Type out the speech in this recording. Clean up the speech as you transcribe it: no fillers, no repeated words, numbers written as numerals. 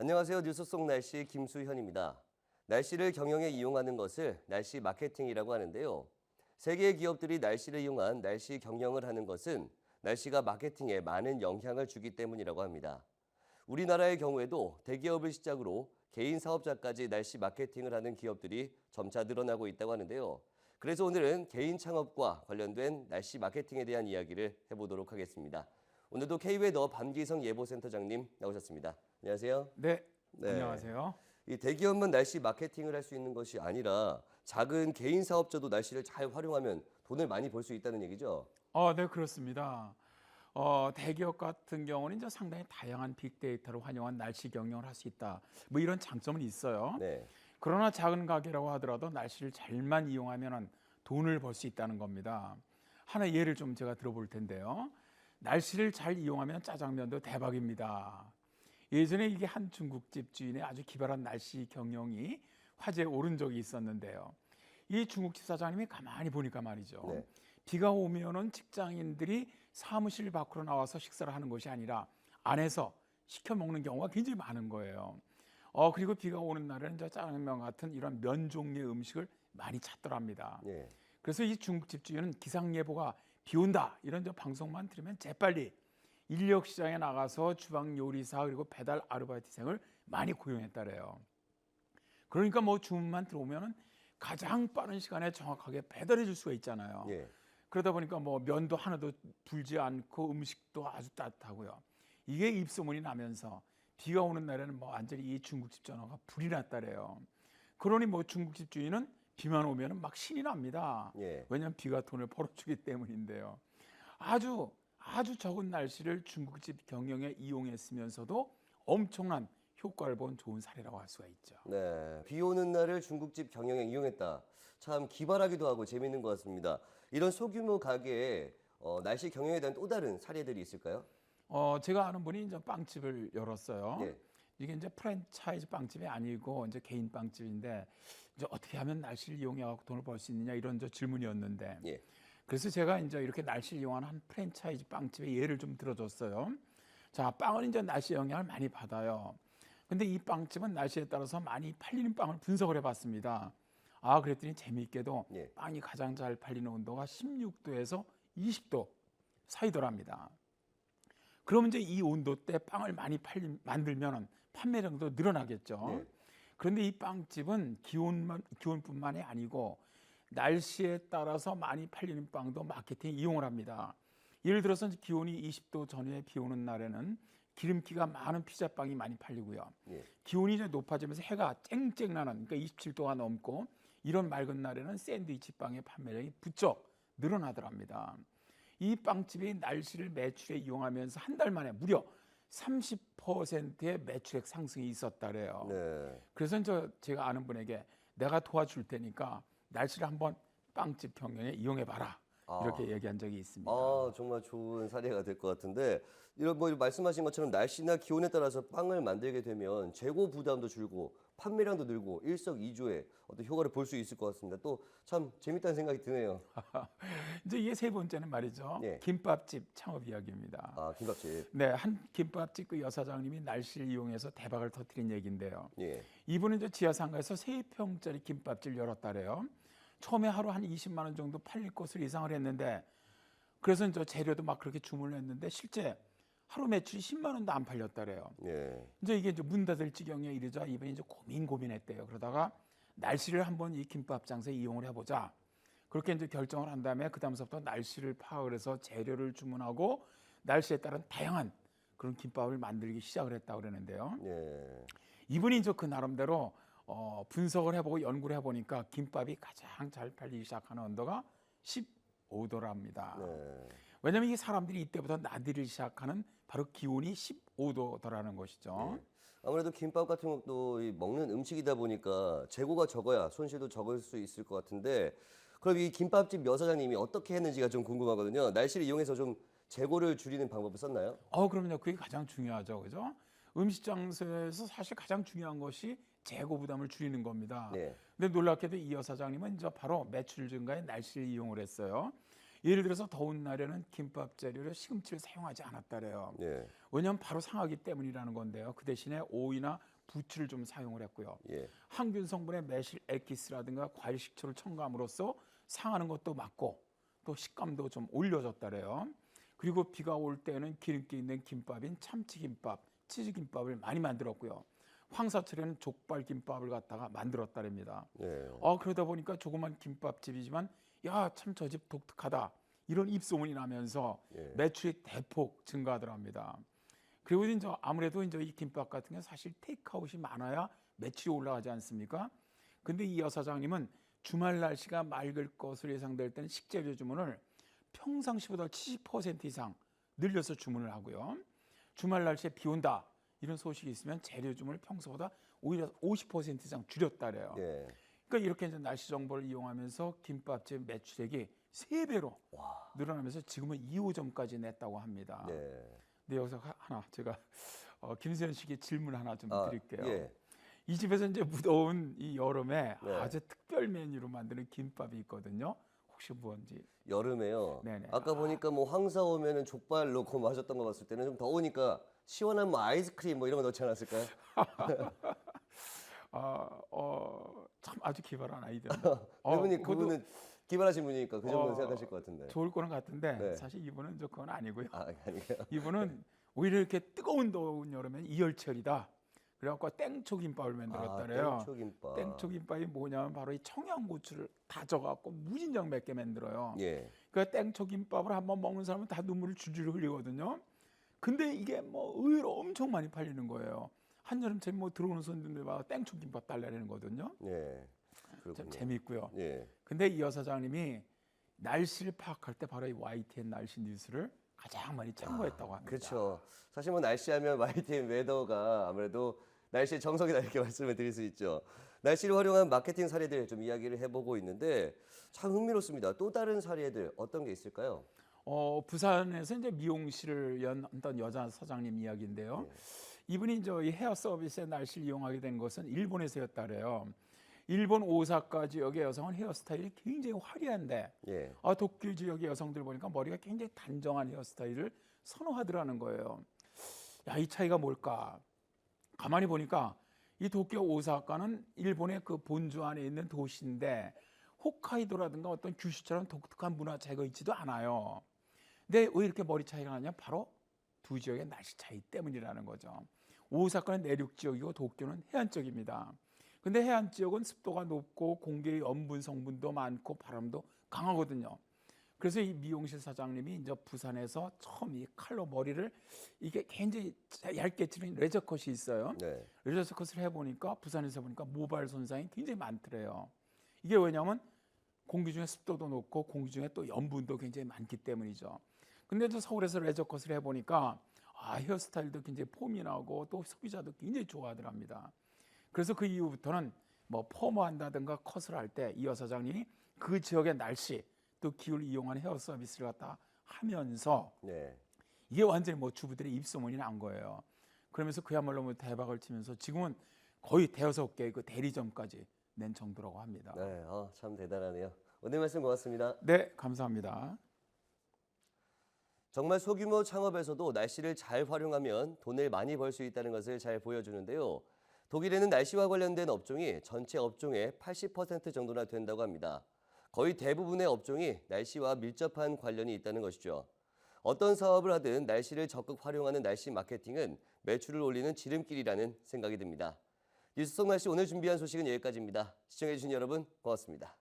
안녕하세요. 뉴스 속 날씨 김수현입니다. 날씨를 경영에 이용하는 것을 날씨 마케팅이라고 하는데요. 세계의 기업들이 날씨를 이용한 날씨 경영을 하는 것은 날씨가 마케팅에 많은 영향을 주기 때문이라고 합니다. 우리나라의 경우에도 대기업을 시작으로 개인 사업자까지 날씨 마케팅을 하는 기업들이 점차 늘어나고 있다고 하는데요. 그래서 오늘은 개인 창업과 관련된 날씨 마케팅에 대한 이야기를 해보도록 하겠습니다. 오늘도 K웨더 밤기성 예보센터장님 나오셨습니다. 안녕하세요. 네, 네. 안녕하세요. 이 대기업만 날씨 마케팅을 할 수 있는 것이 아니라 작은 개인 사업자도 날씨를 잘 활용하면 돈을 많이 벌 수 있다는 얘기죠. 네, 그렇습니다. 대기업 같은 경우는 이제 상당히 다양한 빅데이터를 활용한 날씨 경영을 할 수 있다. 뭐 이런 장점은 있어요. 네. 그러나 작은 가게라고 하더라도 날씨를 잘만 이용하면 돈을 벌 수 있다는 겁니다. 하나 예를 좀 제가 들어볼 텐데요. 날씨를 잘 이용하면 짜장면도 대박입니다. 예전에 이게 한 중국집 주인의 아주 기발한 날씨 경영이 화제에 오른 적이 있었는데요. 이 중국집 사장님이 가만히 보니까 말이죠. 네. 비가 오면은 직장인들이 사무실 밖으로 나와서 식사를 하는 것이 아니라 안에서 시켜 먹는 경우가 굉장히 많은 거예요. 그리고 비가 오는 날에는 저 짜장면 같은 이런 면 종류의 음식을 많이 찾더랍니다. 네. 그래서 이 중국집 주인은 기상 예보가 비 온다 이런 저 방송만 들으면 재빨리 인력 시장에 나가서 주방 요리사 그리고 배달 아르바이트생을 많이 고용했다래요. 그러니까 뭐 주문만 들어오면은 가장 빠른 시간에 정확하게 배달해 줄 수가 있잖아요. 예. 그러다 보니까 뭐 면도 하나도 불지 않고 음식도 아주 따뜻하고요. 이게 입소문이 나면서 비가 오는 날에는 뭐 완전히 이 중국집 전화가 불이 났다래요. 그러니 뭐 중국집 주인은 비만 오면은 막 신이 납니다. 예. 왜냐하면 비가 돈을 벌어주기 때문인데요. 아주 적은 날씨를 중국집 경영에 이용했으면서도 엄청난 효과를 본 좋은 사례라고 할 수가 있죠. 네. 비 오는 날을 중국집 경영에 이용했다. 참 기발하기도 하고 재밌는 것 같습니다. 이런 소규모 가게에 날씨 경영에 대한 또 다른 사례들이 있을까요? 제가 아는 분이 이제 빵집을 열었어요. 예. 이게 이제 프랜차이즈 빵집이 아니고 이제 개인 빵집인데 이제 어떻게 하면 날씨를 이용해 갖고 돈을 벌 수 있느냐 이런 저 질문이었는데 예. 그래서 제가 이제 이렇게 날씨를 이용한 한 프랜차이즈 빵집의 예를 좀 들어줬어요. 자, 빵은 이제 날씨 영향을 많이 받아요. 근데 이 빵집은 날씨에 따라서 많이 팔리는 빵을 분석을 해봤습니다. 그랬더니 재미있게도 예. 빵이 가장 잘 팔리는 온도가 16도에서 20도 사이더랍니다. 그럼 이제 이 온도대 빵을 많이 만들면 판매량도 늘어나겠죠. 네. 그런데 이 빵집은 기온뿐만이 아니고 날씨에 따라서 많이 팔리는 빵도 마케팅에 이용을 합니다. 예를 들어서 기온이 20도 전후에 비 오는 날에는 기름기가 많은 피자빵이 많이 팔리고요. 예. 기온이 이제 높아지면서 해가 쨍쨍 나는 그러니까 27도가 넘고 이런 맑은 날에는 샌드위치 빵의 판매량이 부쩍 늘어나더랍니다. 이 빵집이 날씨를 매출에 이용하면서 한 달 만에 무려 30%의 매출액 상승이 있었다래요. 네. 그래서 제가 아는 분에게 내가 도와줄 테니까 날씨를 한번 빵집 경영에 이용해봐라. 이렇게 얘기한 적이 있습니다. 정말 좋은 사례가 될 것 같은데 이런 뭐 말씀하신 것처럼 날씨나 기온에 따라서 빵을 만들게 되면 재고 부담도 줄고 판매량도 늘고 일석이조의 어떤 효과를 볼 수 있을 것 같습니다. 또 참 재밌다는 생각이 드네요. 이제 이게 세 번째는 말이죠. 예. 김밥집 창업 이야기입니다. 김밥집. 네, 한 김밥집 그 여사장님이 날씨를 이용해서 대박을 터뜨린 얘기인데요. 예. 이분은 이제 지하상가에서 3평짜리 김밥집을 열었다래요. 처음에 하루 한 20만 원 정도 팔릴 것으로 예상을 했는데 그래서 이제 재료도 막 그렇게 주문을 했는데 실제 하루 매출이 10만 원도 안 팔렸다래요. 예. 이제 이게 이제 문 닫을 지경에 이르자 이번에 이제 고민했대요. 그러다가 날씨를 한번 이 김밥 장사에 이용을 해보자. 그렇게 이제 결정을 한 다음에 그 다음서부터 날씨를 파악을 해서 재료를 주문하고 날씨에 따른 다양한 그런 김밥을 만들기 시작을 했다고 그러는데요. 예. 이분이 이제 그 나름대로 분석을 해보고 연구를 해보니까 김밥이 가장 잘 팔리기 시작하는 온도가 15도랍니다. 네. 왜냐하면 이 사람들이 이때부터 나들이를 시작하는 바로 기온이 15도더라는 것이죠. 아무래도 김밥 같은 것도 이 먹는 음식이다 보니까 재고가 적어야 손실도 적을 수 있을 것 같은데 그럼 이 김밥집 여사장님이 어떻게 했는지가 좀 궁금하거든요. 날씨를 이용해서 좀 재고를 줄이는 방법을 썼나요? 그럼요. 그게 가장 중요하죠. 그죠? 음식 장사에서 사실 가장 중요한 것이 재고 부담을 줄이는 겁니다. 네. 근데 놀랍게도 이 여사장님은 이제 바로 매출 증가에 날씨를 이용을 했어요. 예를 들어서 더운 날에는 김밥 재료로 시금치를 사용하지 않았다래요. 예. 왜냐하면 바로 상하기 때문이라는 건데요. 그 대신에 오이나 부추를 좀 사용을 했고요. 예. 항균 성분의 매실 액기스라든가 과일 식초를 첨가함으로써 상하는 것도 막고 또 식감도 좀 올려줬다래요. 그리고 비가 올 때는 기름기 있는 김밥인 참치김밥, 치즈김밥을 많이 만들었고요. 황사철에는 족발김밥을 갖다가 만들었다랍니다. 예. 그러다 보니까 조그만 김밥집이지만 야, 참 저 집 독특하다. 이런 입소문이 나면서 예. 매출이 대폭 증가하더랍니다. 그리고 이제 아무래도 이제 이 김밥 같은 경우는 사실 테이크아웃이 많아야 매출이 올라가지 않습니까? 근데 이 여사장님은 주말 날씨가 맑을 것으로 예상될 때는 식재료 주문을 평상시보다 70% 이상 늘려서 주문을 하고요. 주말 날씨에 비 온다 이런 소식이 있으면 재료 주문을 평소보다 오히려 50% 이상 줄였다래요. 예. 그러니까 이렇게 이제 날씨 정보를 이용하면서 김밥집 매출액이 3배로 늘어나면서 지금은 2호점까지 냈다고 합니다. 네. 근데 여기서 하나 제가 김수현 씨께 질문 하나 좀 드릴게요. 예. 이 집에서 이제 무더운 이 여름에 네. 아주 특별 메뉴로 만드는 김밥이 있거든요. 혹시 뭔지? 여름에요. 네네. 아까 보니까 뭐 황사 오면은 족발 넣고 뭐 하셨던 거 봤을 때는 좀 더우니까 시원한 뭐 아이스크림 뭐 이런 거 넣지 않았을까요? 참 아주 기발한 아이디어. 그분은 기발하신 분이니까 그 정도는 생각하실 것 같은데. 좋을 거는 같은데 네. 사실 이분은 그건 아니고요. 아니에요. 이분은 오히려 이렇게 뜨거운 더운 여름엔 이열치열이다. 그래갖고 땡초김밥을 만들었다래요. 땡초김밥. 땡초김밥이 뭐냐면 바로 이 청양고추를 다져갖고 무진장 몇 개 만들어요. 예. 그 땡초김밥을 한번 먹는 사람은 다 눈물을 줄줄 흘리거든요. 근데 이게 뭐 의외로 엄청 많이 팔리는 거예요. 한여름쯤 뭐 들어오는 손님들마다 땡초김밥 달라는 거거든요. 예. 참 그렇군요. 재미있고요. 예. 근데 이 여사장님이 날씨를 파악할 때 바로 이 YTN 날씨 뉴스를 가장 많이 참고했다고 합니다. 그렇죠. 사실 뭐 날씨하면 YTN 웨더가 아무래도 날씨의 정석이다 이렇게 말씀을 드릴 수 있죠. 날씨를 활용한 마케팅 사례들 좀 이야기를 해보고 있는데 참 흥미롭습니다. 또 다른 사례들 어떤 게 있을까요? 부산에서 이제 미용실을 연던 여자 사장님 이야기인데요. 이분이 이제 이 헤어 서비스의 날씨를 이용하게 된 것은 일본에서였다래요. 일본 오사카 지역의 여성은 헤어스타일이 굉장히 화려한데 예. 도쿄 지역의 여성들 보니까 머리가 굉장히 단정한 헤어스타일을 선호하더라는 거예요. 야, 이 차이가 뭘까? 가만히 보니까 이 도쿄 오사카는 일본의 그 본주 안에 있는 도시인데 홋카이도라든가 어떤 규슈처럼 독특한 문화 차이가 있지도 않아요. 근데 왜 이렇게 머리 차이가 나냐? 바로 두 지역의 날씨 차이 때문이라는 거죠. 오사카는 내륙 지역이고 도쿄는 해안 지역입니다. 근데 해안 지역은 습도가 높고 공기의 염분 성분도 많고 바람도 강하거든요. 그래서 이 미용실 사장님이 이제 부산에서 처음 이 칼로 머리를 이게 굉장히 얇게 치는 레저컷이 있어요. 네. 레저컷을 해보니까 부산에서 보니까 모발 손상이 굉장히 많더래요. 이게 왜냐하면 공기 중에 습도도 높고 공기 중에 또 염분도 굉장히 많기 때문이죠. 근데 또 서울에서 레저컷을 해보니까 헤어스타일도 굉장히 폼이 나고 또 소비자도 굉장히 좋아하더랍니다. 그래서 그 이후부터는 뭐 펌어한다든가 컷을 할 때 이 여사장님이 그 지역의 날씨 또 기후를 이용한 헤어 서비스를 갖다 하면서 네. 이게 완전히 뭐 주부들의 입소문이 난 거예요. 그러면서 그야말로 뭐 대박을 치면서 지금은 거의 대여섯 개의 그 대리점까지 낸 정도라고 합니다. 네. 참 대단하네요. 오늘 말씀 고맙습니다. 네, 감사합니다. 정말 소규모 창업에서도 날씨를 잘 활용하면 돈을 많이 벌 수 있다는 것을 잘 보여주는데요. 독일에는 날씨와 관련된 업종이 전체 업종의 80% 정도나 된다고 합니다. 거의 대부분의 업종이 날씨와 밀접한 관련이 있다는 것이죠. 어떤 사업을 하든 날씨를 적극 활용하는 날씨 마케팅은 매출을 올리는 지름길이라는 생각이 듭니다. 뉴스 속 날씨 오늘 준비한 소식은 여기까지입니다. 시청해주신 여러분 고맙습니다.